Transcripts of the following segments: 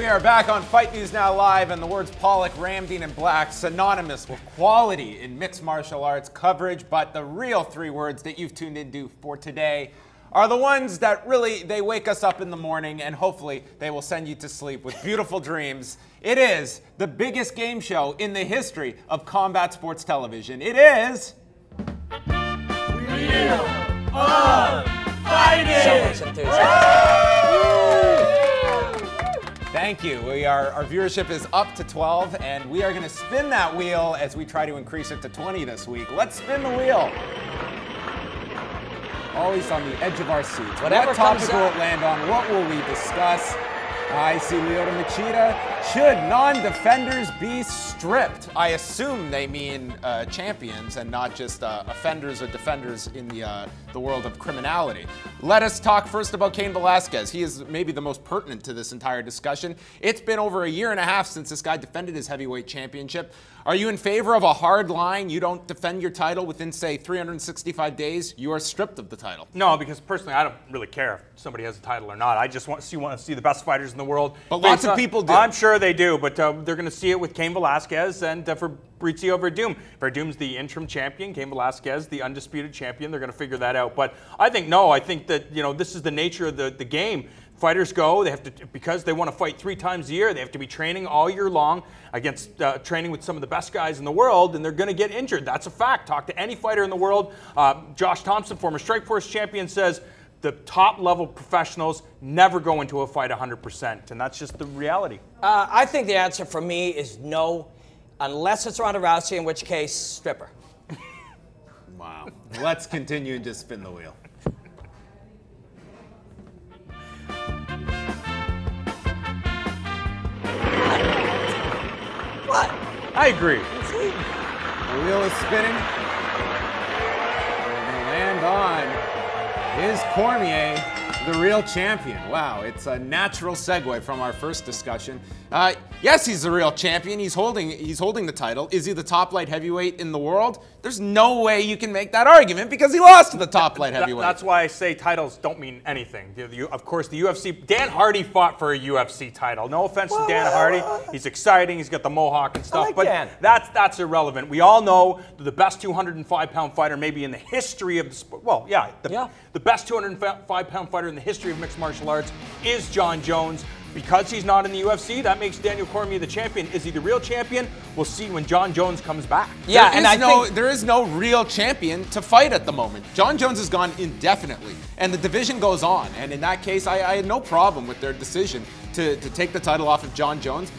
are back on Fight News Now Live, and the words Pollock, Ramdeen, and Black synonymous with quality in mixed martial arts coverage, but the real three words that you've tuned into for today are the ones that really, they wake us up in the morning, and hopefully they will send you to sleep with beautiful dreams. It is the biggest game show in the history of combat sports television. It is... Wheel of Fighting! So much enthusiasm. Thank you. Our viewership is up to 12, and we are going to spin that wheel as we try to increase it to 20 this week. Let's spin the wheel. Always on the edge of our seats. Whatever what topic comes will up. it land on? What will we discuss? I see Lyoto Machida. Should non-defenders be stripped? I assume they mean champions and not just offenders or defenders in the world of criminality. Let us talk first about Cain Velasquez. He is maybe the most pertinent to this entire discussion. It's been over a year and a half since this guy defended his heavyweight championship. Are you in favor of a hard line? You don't defend your title within, say, 365 days, you are stripped of the title. No, because personally, I don't really care if somebody has a title or not. I just want to see the best fighters in the world. But lots of people do. I'm sure they do, but they're going to see it with Cain Velasquez and Fabrizio Verdum. Verdum's the interim champion, Cain Velasquez the undisputed champion. They're going to figure that out. But I think that this is the nature of the game. Fighters go, they have to, because they want to fight 3 times a year, they have to be training all year long against training with some of the best guys in the world, and they're going to get injured. That's a fact. Talk to any fighter in the world. Josh Thompson, former Strikeforce champion, says the top level professionals never go into a fight 100%, and that's just the reality. I think the answer for me is no, unless it's Ronda Rousey, in which case, stripper. Wow. Let's continue to spin the wheel. What? I agree. The wheel is spinning. We're going to land on, is Cormier the real champion? Wow, it's a natural segue from our first discussion. Yes, he's the real champion. He's holding the title. Is he the top light heavyweight in the world? There's no way you can make that argument because he lost to the top light heavyweight. That's why I say titles don't mean anything. Of course, the UFC, Dan Hardy fought for a UFC title. No offense to Dan Hardy. He's exciting. He's got the mohawk and stuff. But Dan. That's irrelevant. We all know that the best 205-pound fighter maybe in the history of the sport. Well, yeah. The best 205-pound fighter in the history of mixed martial arts is Jon Jones. Because he's not in the UFC, that makes Daniel Cormier the champion. Is he the real champion? We'll see when Jon Jones comes back. Yeah, there is no real champion to fight at the moment. Jon Jones has gone indefinitely, and the division goes on. And in that case, I had no problem with their decision to take the title off of Jon Jones.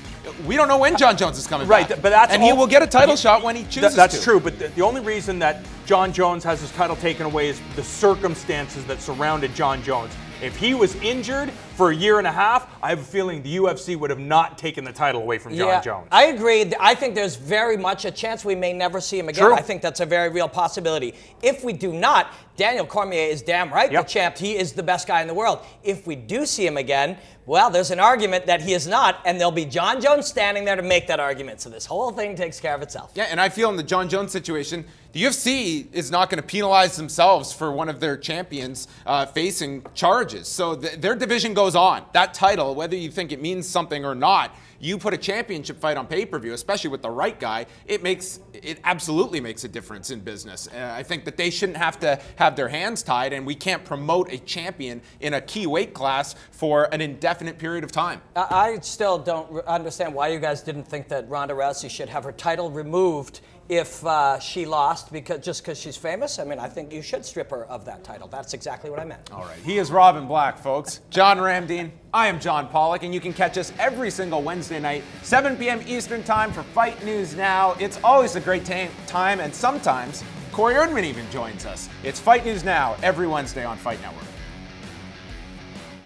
We don't know when Jon Jones is coming back. Right, but that's he will get a title shot when he chooses That's true, but the only reason that Jon Jones has his title taken away is the circumstances that surrounded Jon Jones. If he was injured for a year and a half, I have a feeling the UFC would have not taken the title away from Jon Jones. I agree. I think there's very much a chance we may never see him again. True. I think that's a very real possibility. If we do not, Daniel Cormier is damn right the champ. He is the best guy in the world. If we do see him again, well, there's an argument that he is not, and there'll be Jon Jones standing there to make that argument. So this whole thing takes care of itself. Yeah, and I feel in the Jon Jones situation, the UFC is not going to penalize themselves for one of their champions facing charges. So their division goes on. That title, whether you think it means something or not, you put a championship fight on pay-per-view, especially with the right guy, it absolutely makes a difference in business. I think that they shouldn't have to have their hands tied, and we can't promote a champion in a key weight class for an indefinite period of time. I still don't understand why you guys didn't think that Ronda Rousey should have her title removed if she lost just because she's famous. I mean, I think you should strip her of that title. That's exactly what I meant. All right. He is Robin Black, folks. John Ramdeen. I am John Pollock, and you can catch us every single Wednesday night, 7 p.m. Eastern Time for Fight News Now. It's always a great time, and sometimes Corey Erdman even joins us. It's Fight News Now every Wednesday on Fight Network.